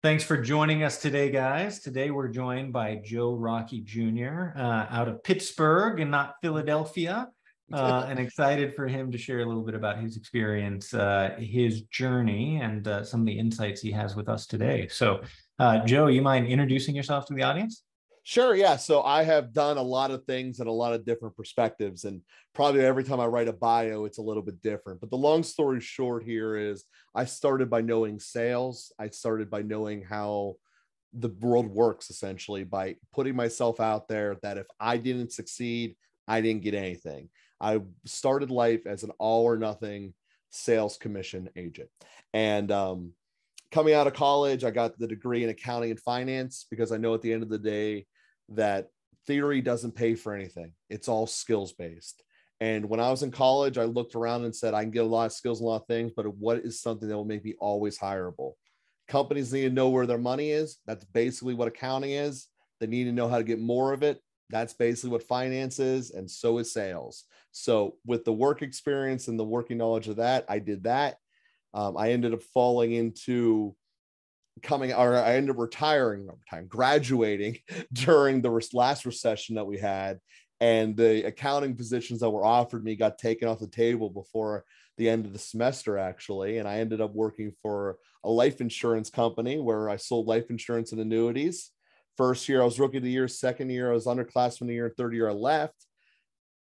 Thanks for joining us today, guys. Today we're joined by Joe Rockey Jr. Out of Pittsburgh and not Philadelphia, and excited for him to share a little bit about his experience, his journey, and some of the insights he has with us today. So, Joe, you mind introducing yourself to the audience? Sure, yeah. So I have done a lot of things and a lot of different perspectives, and probably every time I write a bio, it's a little bit different. But the long story short here is I started by knowing sales. I started by knowing how the world works, essentially, by putting myself out there that if I didn't succeed, I didn't get anything. I started life as an all or nothing sales commission agent. And coming out of college, I got the degree in accounting and finance because I know at the end of the day that theory doesn't pay for anything. It's all skills based. And when I was in college, I looked around and said, I can get a lot of skills, and a lot of things, but what is something that will make me always hireable? Companies need to know where their money is. That's basically what accounting is. They need to know how to get more of it. That's basically what finance is. And so is sales. So with the work experience and the working knowledge of that, I did that. I ended up falling into I ended up graduating during the last recession that we had. And the accounting positions that were offered me got taken off the table before the end of the semester, actually. And I ended up working for a life insurance company where I sold life insurance and annuities. First year, I was rookie of the year. Second year, I was underclassman of the year. Third year, I left.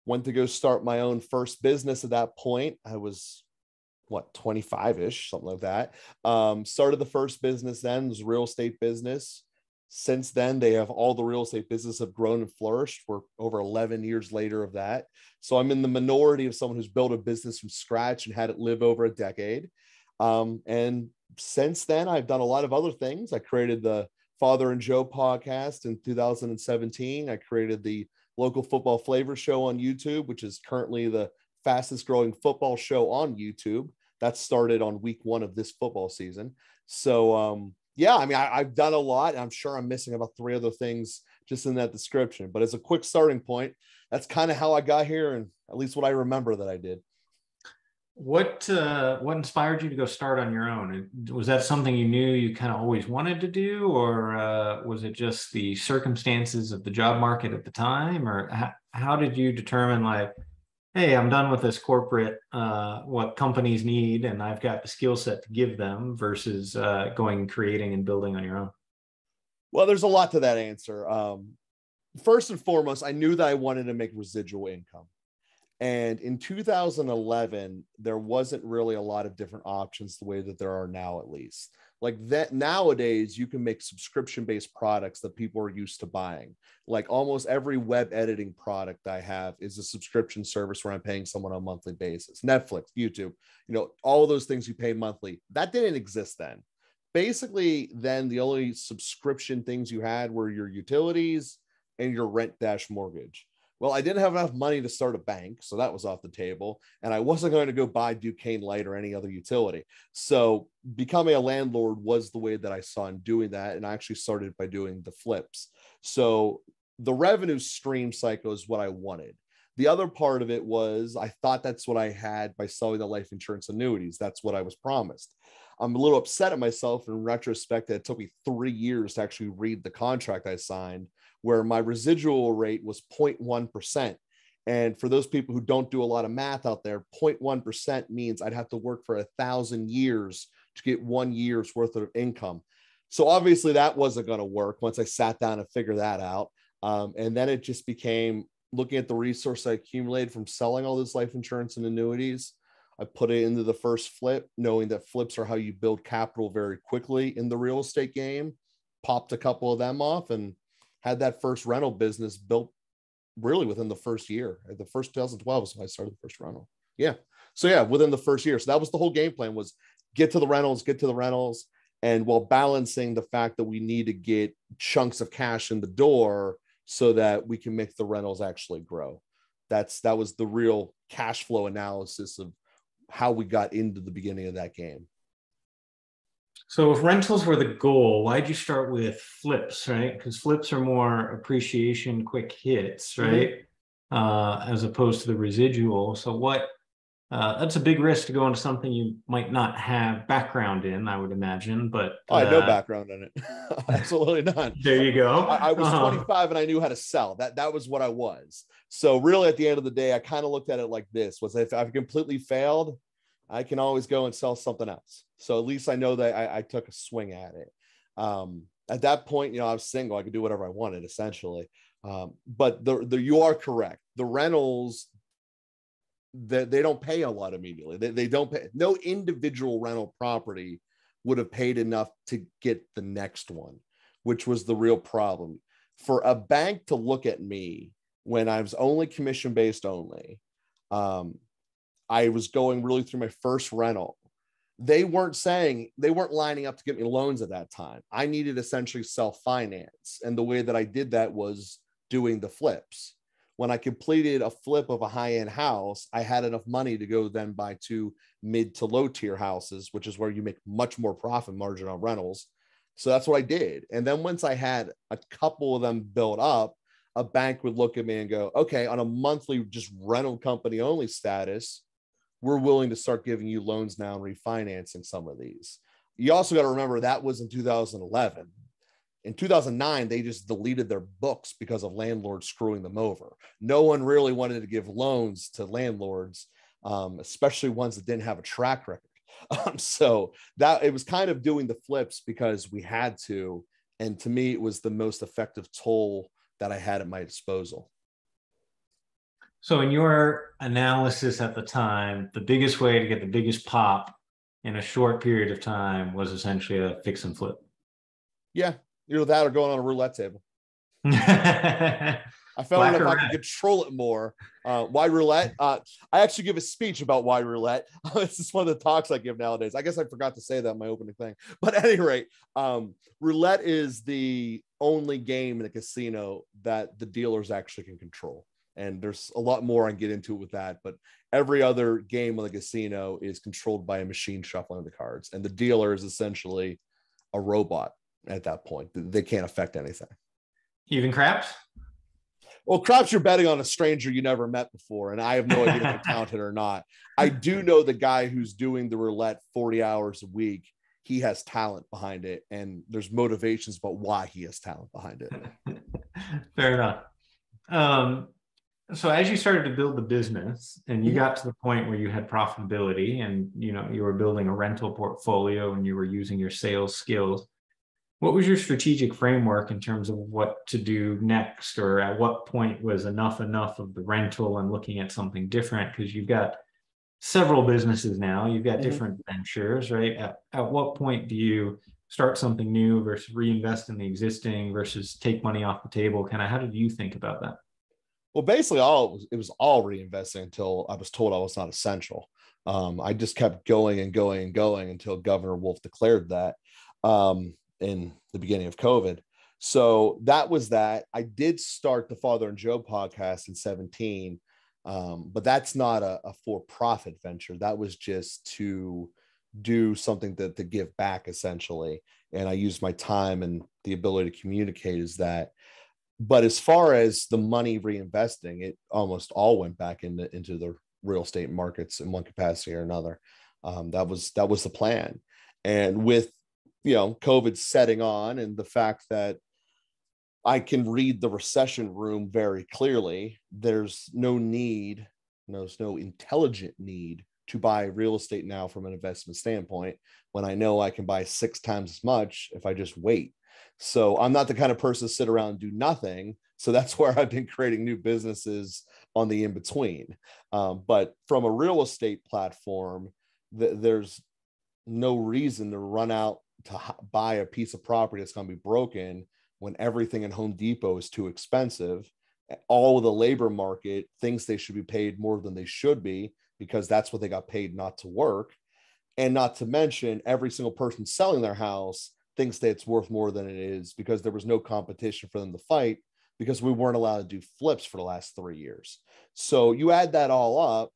Went to go start my own first business at that point. I was 25-ish, something like that. Started the first business then, it was a real estate business. Since then, they have all the real estate business have grown and flourished. We're over 11 years later of that. So I'm in the minority of someone who's built a business from scratch and had it live over a decade. And since then, I've done a lot of other things. I created the Father and Joe podcast in 2017. I created the local football flavor show on YouTube, which is currently the fastest growing football show on YouTube. That started on week 1 of this football season. So, yeah, I mean, I've done a lot. I'm sure I'm missing about 3 other things just in that description. But as a quick starting point, that's kind of how I got here, and at least what I remember that I did. What inspired you to go start on your own? Was that something you knew you kind of always wanted to do, or was it just the circumstances of the job market at the time, or how did you determine, like, hey, I'm done with this corporate, what companies need, and I've got the skill set to give them, versus going creating and building on your own? Well, there's a lot to that answer. First and foremost, I knew that I wanted to make residual income. And in 2011, there wasn't really a lot of different options the way that there are now, at least. Like that nowadays, you can make subscription-based products that people are used to buying. Like almost every web editing product I have is a subscription service where I'm paying someone on a monthly basis. Netflix, YouTube, all of those things you pay monthly. That didn't exist then. Basically, then the only subscription things you had were your utilities and your rent-mortgage. Well, I didn't have enough money to start a bank, so that was off the table. And I wasn't going to go buy Duquesne Light or any other utility. So becoming a landlord was the way that I saw in doing that. And I actually started by doing the flips. So the revenue stream cycle is what I wanted. The other part of it was I thought that's what I had by selling the life insurance annuities. That's what I was promised. I'm a little upset at myself in retrospect that it took me 3 years to actually read the contract I signed, where my residual rate was 0.1%. And for those people who don't do a lot of math out there, 0.1% means I'd have to work for 1,000 years to get 1 year's worth of income. So obviously that wasn't going to work once I sat down and figured that out. And then it just became looking at the resource I accumulated from selling all this life insurance and annuities. I put it into the first flip, knowing that flips are how you build capital very quickly in the real estate game. Popped a couple of them off and had that first rental business built really within the first year. The first 2012 is when I started the first rental. Yeah. So yeah, within the first year. So that was the whole game plan, was get to the rentals. And while balancing the fact that we need to get chunks of cash in the door so that we can make the rentals actually grow. That was the real cash flow analysis of how we got into the beginning of that game. So if rentals were the goal, why'd you start with flips, right? Because flips are more appreciation, quick hits, right? As opposed to the residual. So That's a big risk to go into something you might not have background in, I would imagine, but Oh, I had no background in it. Absolutely not. there you go. I was 25 and I knew how to sell. That was what I was. So really, at the end of the day, I kind of looked at it like this: was if I've completely failed, I can always go and sell something else. So at least I know that I took a swing at it. At that point, I was single. I could do whatever I wanted, essentially. But you are correct. The rentals, they don't pay a lot immediately. They don't pay. No individual rental property would have paid enough to get the next one, which was the real problem. For a bank to look at me when I was only commission based only, I was going really through my first rental. They weren't lining up to get me loans at that time. I needed essentially self-finance. And the way that I did that was doing the flips. When I completed a flip of a high-end house, I had enough money to go then buy 2 mid to low tier houses, which is where you make much more profit margin on rentals. So that's what I did. And then once I had a couple of them built up, a bank would look at me and go, okay, on a monthly just rental company only status, we're willing to start giving you loans now and refinancing some of these. You also got to remember that was in 2011. In 2009, they just deleted their books because of landlords screwing them over. No one really wanted to give loans to landlords, especially ones that didn't have a track record. So that it was kind of doing the flips because we had to. And to me, it was the most effective tool that I had at my disposal. So in your analysis at the time, the biggest way to get the biggest pop in a short period of time was essentially a fix and flip. Yeah. That or going on a roulette table. I felt Black if or I red. could control it more. Why roulette? I actually give a speech about why roulette. This is one of the talks I give nowadays. I guess I forgot to say that in my opening thing. But at any rate, roulette is the only game in a casino that the dealers actually can control. And there's a lot more I can get into with that. But every other game of the casino is controlled by a machine shuffling the cards. And the dealer is essentially a robot at that point. They can't affect anything. Even craps? Well, craps, you're betting on a stranger you never met before, and I have no idea if they're talented or not. I do know the guy who's doing the roulette 40 hours a week. He has talent behind it, and there's motivations about why he has talent behind it. Fair enough. So as you started to build the business and you got to the point where you had profitability and you were building a rental portfolio and you were using your sales skills, what was your strategic framework in terms of what to do next, or at what point was enough of the rental and looking at something different? Because you've got several businesses now, you've got different ventures, right? At what point do you start something new versus reinvest in the existing versus take money off the table? Kind of how did you think about that? Well, basically, it was all reinvesting until I was told I was not essential. I just kept going and going and going until Governor Wolf declared that in the beginning of COVID. So that was that. I did start the Father and Joe podcast in 2017, but that's not a for-profit venture. That was just to do something to give back, essentially. And I used my time and the ability to communicate as that. But as far as the money reinvesting, it almost all went back into the real estate markets in one capacity or another. That was the plan. And with COVID setting on and the fact that I can read the recession room very clearly, there's no intelligent need to buy real estate now from an investment standpoint when I know I can buy 6 times as much if I just wait. So I'm not the kind of person to sit around and do nothing. So that's where I've been creating new businesses on the in-between. But from a real estate platform, there's no reason to run out to buy a piece of property that's going to be broken when everything in Home Depot is too expensive. All of the labor market thinks they should be paid more than they should be because that's what they got paid not to work. And not to mention, every single person selling their house thinks that it's worth more than it is because there was no competition for them to fight because we weren't allowed to do flips for the last 3 years. So you add that all up,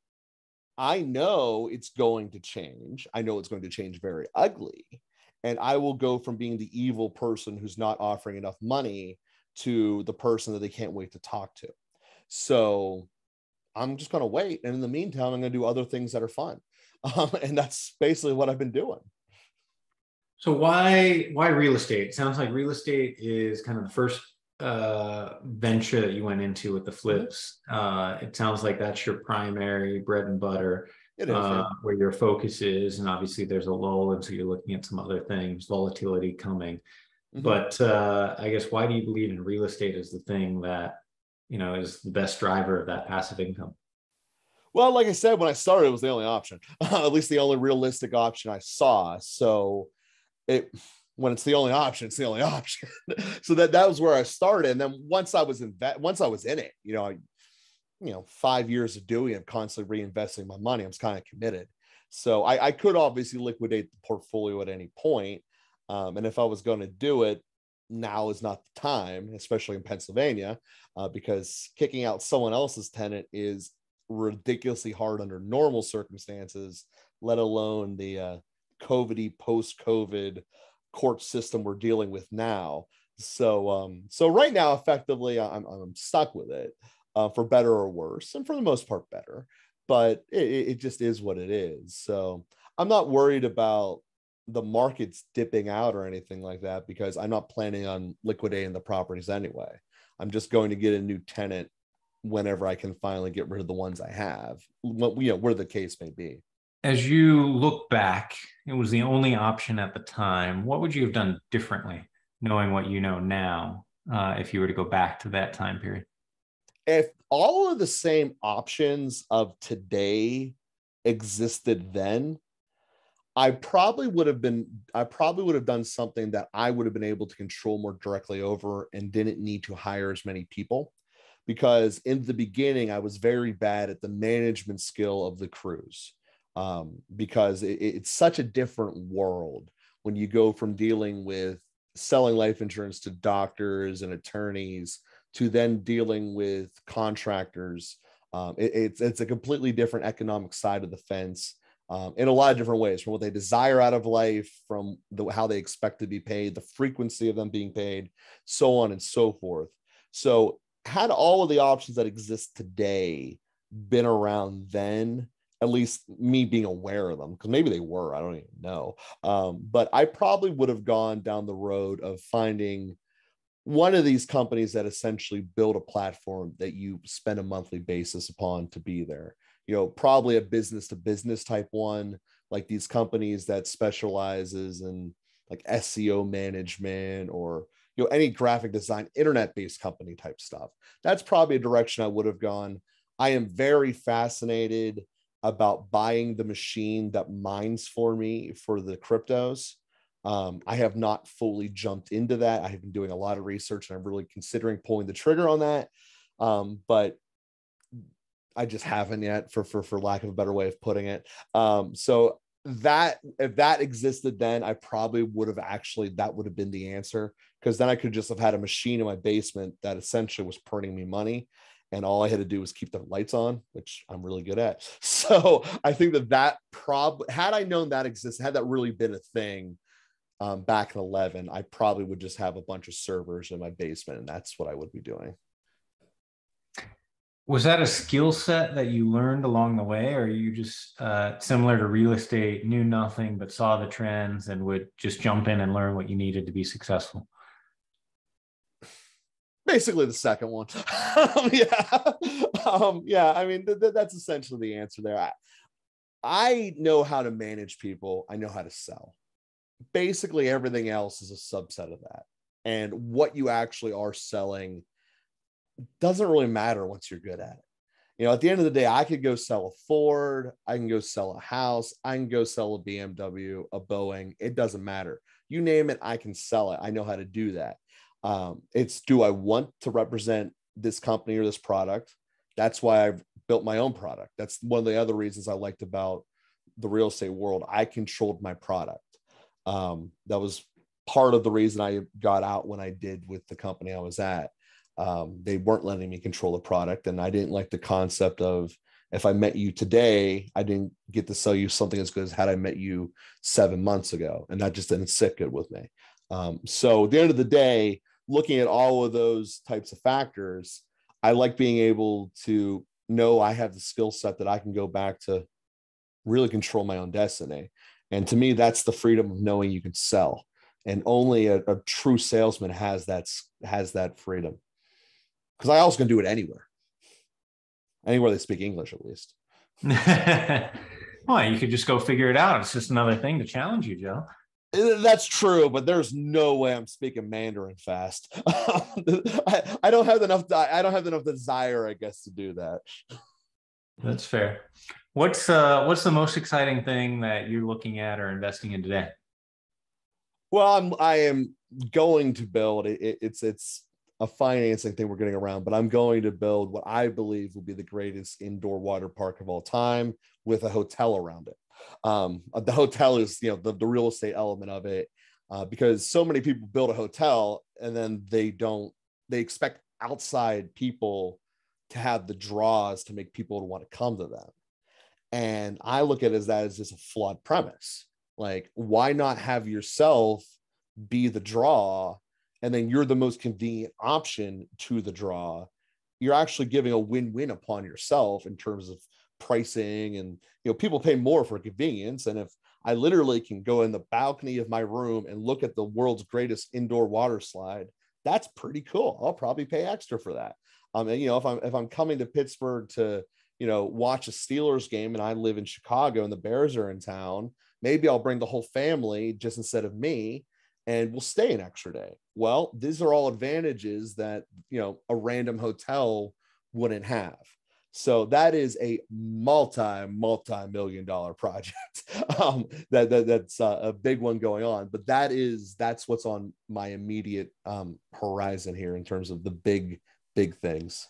I know it's going to change. I know it's going to change very ugly. And I will go from being the evil person who's not offering enough money to the person that they can't wait to talk to. So I'm just going to wait. And in the meantime, I'm going to do other things that are fun. And that's basically what I've been doing. So why real estate? It sounds like real estate is kind of the first venture that you went into with the flips. It sounds like that's your primary bread and butter, It is, yeah. where your focus is, and obviously there's a lull, and so you're looking at some other things, volatility coming. But I guess, why do you believe in real estate as the thing that, is the best driver of that passive income? Well, like I said, when I started, it was the only option, at least the only realistic option I saw. So when it's the only option, it's the only option. So that was where I started. And then once I was in it, 5 years of doing it, constantly reinvesting my money, I was kind of committed. So I could obviously liquidate the portfolio at any point. And if I was going to do it, now is not the time, especially in Pennsylvania, because kicking out someone else's tenant is ridiculously hard under normal circumstances, let alone the COVID-y, post-COVID court system we're dealing with now. So right now, effectively, I'm stuck with it, for better or worse, and for the most part, better. But it just is what it is. So I'm not worried about the markets dipping out or anything like that, because I'm not planning on liquidating the properties anyway. I'm just going to get a new tenant whenever I can finally get rid of the ones I have, where the case may be. As you look back, it was the only option at the time. What would you have done differently, knowing what you know now, if you were to go back to that time period? If all of the same options of today existed then, I probably would have done something that I would have been able to control more directly over and didn't need to hire as many people. Because in the beginning, I was very bad at the management skill of the crews, because it's such a different world when you go from dealing with selling life insurance to doctors and attorneys to then dealing with contractors. It's a completely different economic side of the fence, in a lot of different ways, from what they desire out of life, from how they expect to be paid, the frequency of them being paid, so on and so forth. So had all of the options that exist today been around then, at least me being aware of them, because maybe they were, I don't even know. But I probably would have gone down the road of finding one of these companies that essentially build a platform that you spend a monthly basis upon to be there. Probably a business to business type one, like these companies that specializes in like SEO management, or any graphic design, internet-based company type stuff. That's probably a direction I would have gone. I am very fascinated about buying the machine that mines for me for the cryptos. I have not fully jumped into that. I have been doing a lot of research, and I'm really considering pulling the trigger on that. But I just haven't yet, for lack of a better way of putting it. So that if that existed then, I probably would have that would have been the answer, because then I could just have had a machine in my basement that essentially was printing me money, and all I had to do was keep the lights on, which I'm really good at. So I think that had I known that existed, had that really been a thing back in 11, I probably would just have a bunch of servers in my basement, and that's what I would be doing. Was that a skill set that you learned along the way, or you just, similar to real estate, knew nothing but saw the trends and would just jump in and learn what you needed to be successful? Basically the second one. Yeah. I mean, that's essentially the answer there. I know how to manage people. I know how to sell. Basically everything else is a subset of that. And what you actually are selling doesn't really matter once you're good at it. At the end of the day, I could go sell a Ford, I can go sell a house, I can go sell a BMW, a Boeing. It doesn't matter. You name it, I can sell it. I know how to do that. It's, do I want to represent this company or this product? That's why I've built my own product. That's one of the other reasons I liked about the real estate world. I controlled my product. That was part of the reason I got out when I did with the company I was at. They weren't letting me control the product, and I didn't like the concept of, if I met you today, I didn't get to sell you something as good as had I met you 7 months ago, and that just didn't sit good with me. So at the end of the day, looking at all of those types of factors, I like being able to know I have the skill set that I can go back to really control my own destiny. And to me, that's the freedom of knowing you can sell. And only a true salesman has that freedom. Because I also can do it anywhere they speak English, at least. Well, you could just go figure it out. It's just another thing to challenge you, Joe. That's true, but there's no way I'm speaking Mandarin fast. I don't have enough. I don't have enough desire, I guess, to do that. That's fair. What's the most exciting thing that you're looking at or investing in today? Well, I am going to build it's a financing thing we're getting around, but I'm going to build what I believe will be the greatest indoor water park of all time with a hotel around it. The hotel is, the real estate element of it, because so many people build a hotel and then they expect outside people to have the draws to make people want to come to them. And I look at it as just a flawed premise. Like, why not have yourself be the draw, and then you're the most convenient option to the draw? You're actually giving a win-win upon yourself in terms of pricing, and people pay more for convenience. And if I literally can go in the balcony of my room and look at the world's greatest indoor water slide, that's pretty cool. I'll probably pay extra for that. And if I'm coming to Pittsburgh to watch a Steelers game and I live in Chicago and the Bears are in town, maybe I'll bring the whole family just instead of me, and we'll stay an extra day. Well, these are all advantages that, a random hotel wouldn't have. So that is a multi-million-dollar project. That's a big one going on, but that's what's on my immediate horizon here in terms of the big things.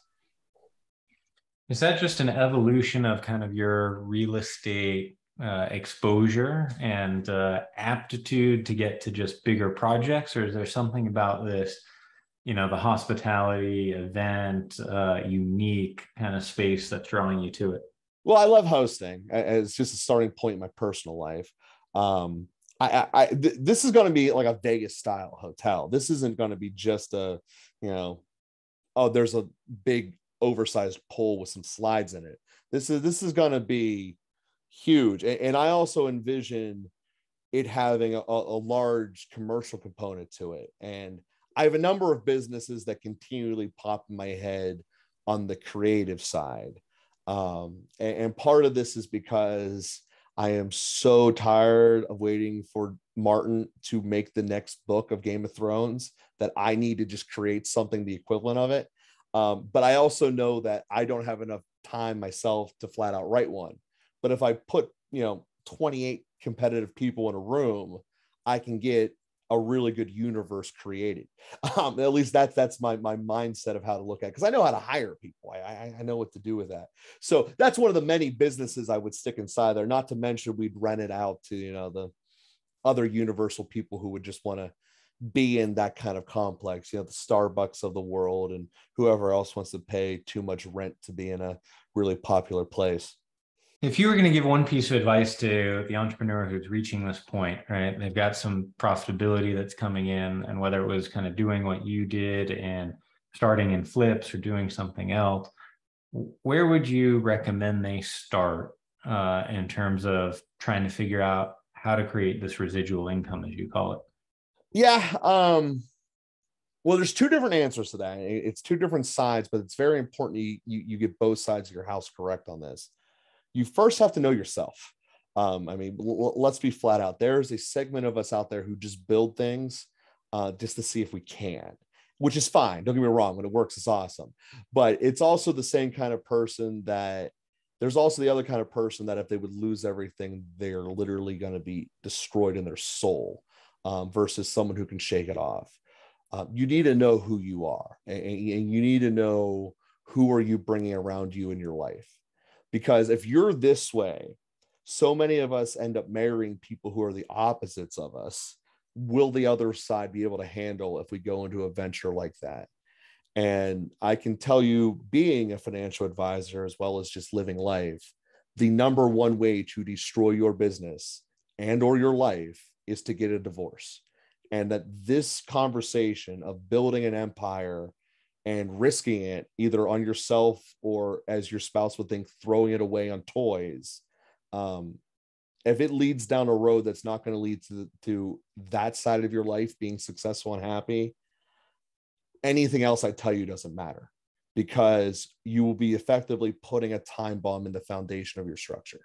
Is that just an evolution of kind of your real estate exposure and aptitude to get to just bigger projects, or is there something about this, the hospitality event, unique kind of space that's drawing you to it? Well, I love hosting as just a starting point in my personal life. This is going to be like a Vegas style hotel. This isn't going to be just there's a big oversized pool with some slides in it. This is going to be huge. And I also envision it having a large commercial component to it. And I have a number of businesses that continually pop in my head on the creative side. And part of this is because I am so tired of waiting for Martin to make the next book of Game of Thrones that I need to just create something the equivalent of it. But I also know that I don't have enough time myself to flat out write one. But if I put, 28 competitive people in a room, I can get a really good universe created. At least that's my mindset of how to look at it, because I know how to hire people. I know what to do with that. So that's one of the many businesses I would stick inside there, not to mention we'd rent it out to, the other universal people who would just want to be in that kind of complex, the Starbucks of the world and whoever else wants to pay too much rent to be in a really popular place. If you were going to give one piece of advice to the entrepreneur who's reaching this point, right? They've got some profitability that's coming in, and whether it was kind of doing what you did and starting in flips or doing something else, where would you recommend they start in terms of trying to figure out how to create this residual income, as you call it? Yeah. Well, there's two different answers to that. It's two different sides, but it's very important you get both sides of your house correct on this. You first have to know yourself. Let's be flat out. There's a segment of us out there who just build things just to see if we can, which is fine. Don't get me wrong. When it works, it's awesome. But it's also the same kind of person that there's also the other kind of person that if they would lose everything, they're literally going to be destroyed in their soul, versus someone who can shake it off. You need to know who you are, and you need to know who are you bringing around you in your life. Because if you're this way, so many of us end up marrying people who are the opposites of us. Will the other side be able to handle if we go into a venture like that? And I can tell you, being a financial advisor, as well as just living life, the number one way to destroy your business and or your life is to get a divorce. And that this conversation of building an empire and risking it either on yourself or, as your spouse would think, throwing it away on toys. If it leads down a road that's not going to lead to that side of your life being successful and happy, anything else I tell you doesn't matter, because you will be effectively putting a time bomb in the foundation of your structure.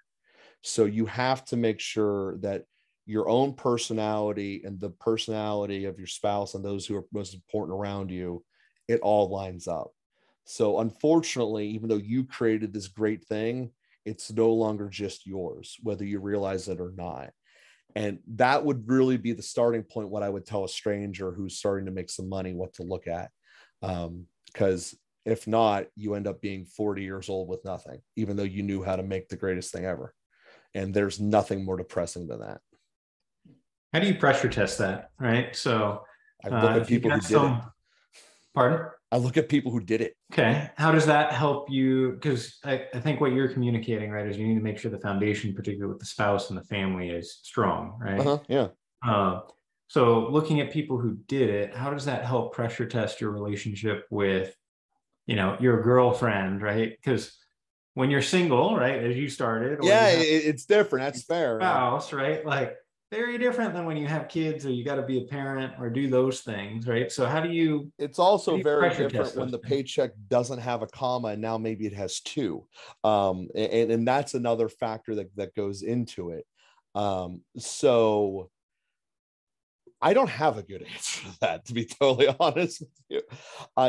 So you have to make sure that your own personality and the personality of your spouse and those who are most important around you, it all lines up. So unfortunately, even though you created this great thing, it's no longer just yours, whether you realize it or not. And that would really be the starting point, what I would tell a stranger who's starting to make some money, what to look at. Because if not, you end up being 40 years old with nothing, even though you knew how to make the greatest thing ever. And there's nothing more depressing than that. How do you pressure test that? Right. So I look at if you people who got did it. Pardon? I look at people who did it. Okay. How does that help you? Because I think what you're communicating, right, is you need to make sure the foundation, particularly with the spouse and the family, is strong, right? Yeah. So looking at people who did it, how does that help pressure test your relationship with, your girlfriend, right? Because when you're single, right, as you started, or yeah, it's different. That's fair. Spouse, right? Like very different than when you have kids or you got to be a parent or do those things, right? So how do you? It's also very pressure different test when those the things? paycheck doesn't have a comma and now maybe it has two. And that's another factor that goes into it. So I don't have a good answer to that, to be totally honest with you.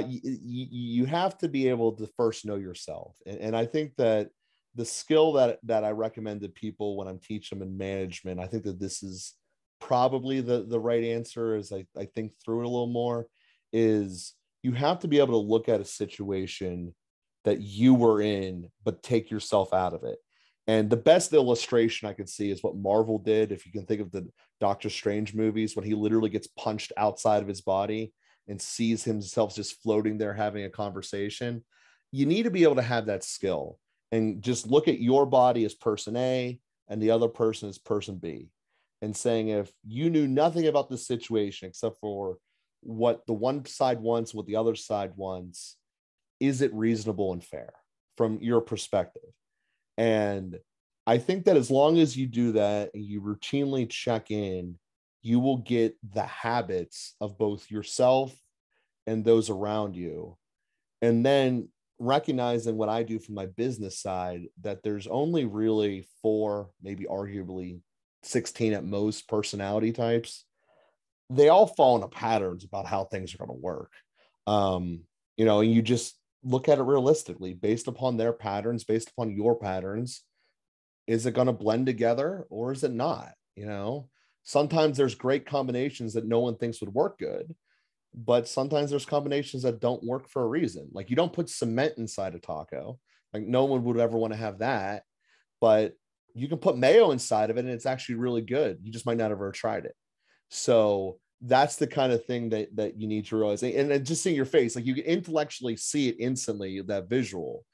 You have to be able to first know yourself. And I think that the skill that I recommend to people when I'm teaching them in management, I think that this is probably the right answer, as I think through it a little more, is you have to be able to look at a situation that you were in, but take yourself out of it. And the best illustration I could see is what Marvel did. If you can think of the Doctor Strange movies, when he literally gets punched outside of his body and sees himself just floating there having a conversation. You need to be able to have that skill and just look at your body as person A and the other person as person B, and saying, if you knew nothing about the situation except for what the one side wants, what the other side wants, is it reasonable and fair from your perspective? And I think that as long as you do that and you routinely check in, you will get the habits of both yourself and those around you. And then recognizing what I do from my business side, that there's only really 4, maybe arguably 16 at most personality types. They all fall into patterns about how things are going to work. And you just look at it realistically based upon their patterns, based upon your patterns. Is it going to blend together or is it not? Sometimes there's great combinations that no one thinks would work good, but sometimes there's combinations that don't work for a reason. Like, you don't put cement inside a taco. Like, no one would ever want to have that, but you can put mayo inside of it and it's actually really good. You just might not have ever tried it. So that's the kind of thing that you need to realize. And just seeing your face, like, you can intellectually see it instantly, that visual.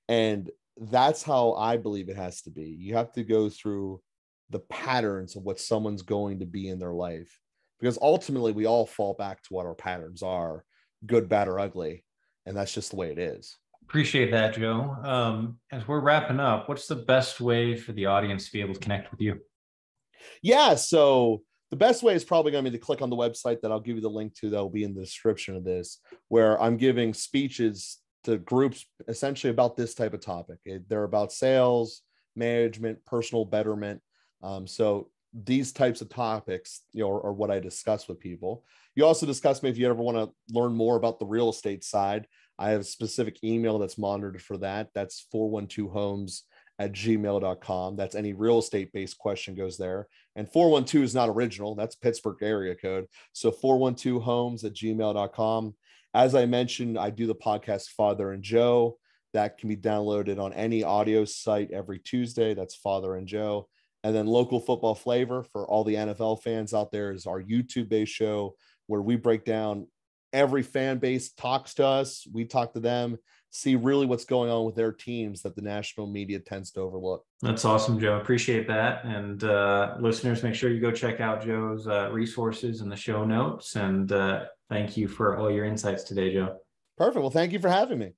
And that's how I believe it has to be. You have to go through the patterns of what someone's going to be in their life, because ultimately we all fall back to what our patterns are, good, bad, or ugly. And that's just the way it is. Appreciate that, Joe. As we're wrapping up, what's the best way for the audience to be able to connect with you? Yeah. So the best way is probably going to be to click on the website that I'll give you the link to, that will be in the description of this, where I'm giving speeches to groups essentially about this type of topic. They're about sales, management, personal betterment. So these types of topics, are what I discuss with people. You also discuss me if you ever want to learn more about the real estate side. I have a specific email that's monitored for that. That's 412homes@gmail.com. That's any real estate based question goes there. And 412 is not original. That's Pittsburgh area code. So 412homes@gmail.com. As I mentioned, I do the podcast Father and Joe. That can be downloaded on any audio site every Tuesday. That's Father and Joe. And then Local Football Flavor, for all the NFL fans out there, is our YouTube-based show where we break down every fan base talks to us. We talk to them, see really what's going on with their teams that the national media tends to overlook. That's awesome, Joe. Appreciate that. And listeners, make sure you go check out Joe's resources in the show notes. And thank you for all your insights today, Joe. Perfect. Well, thank you for having me.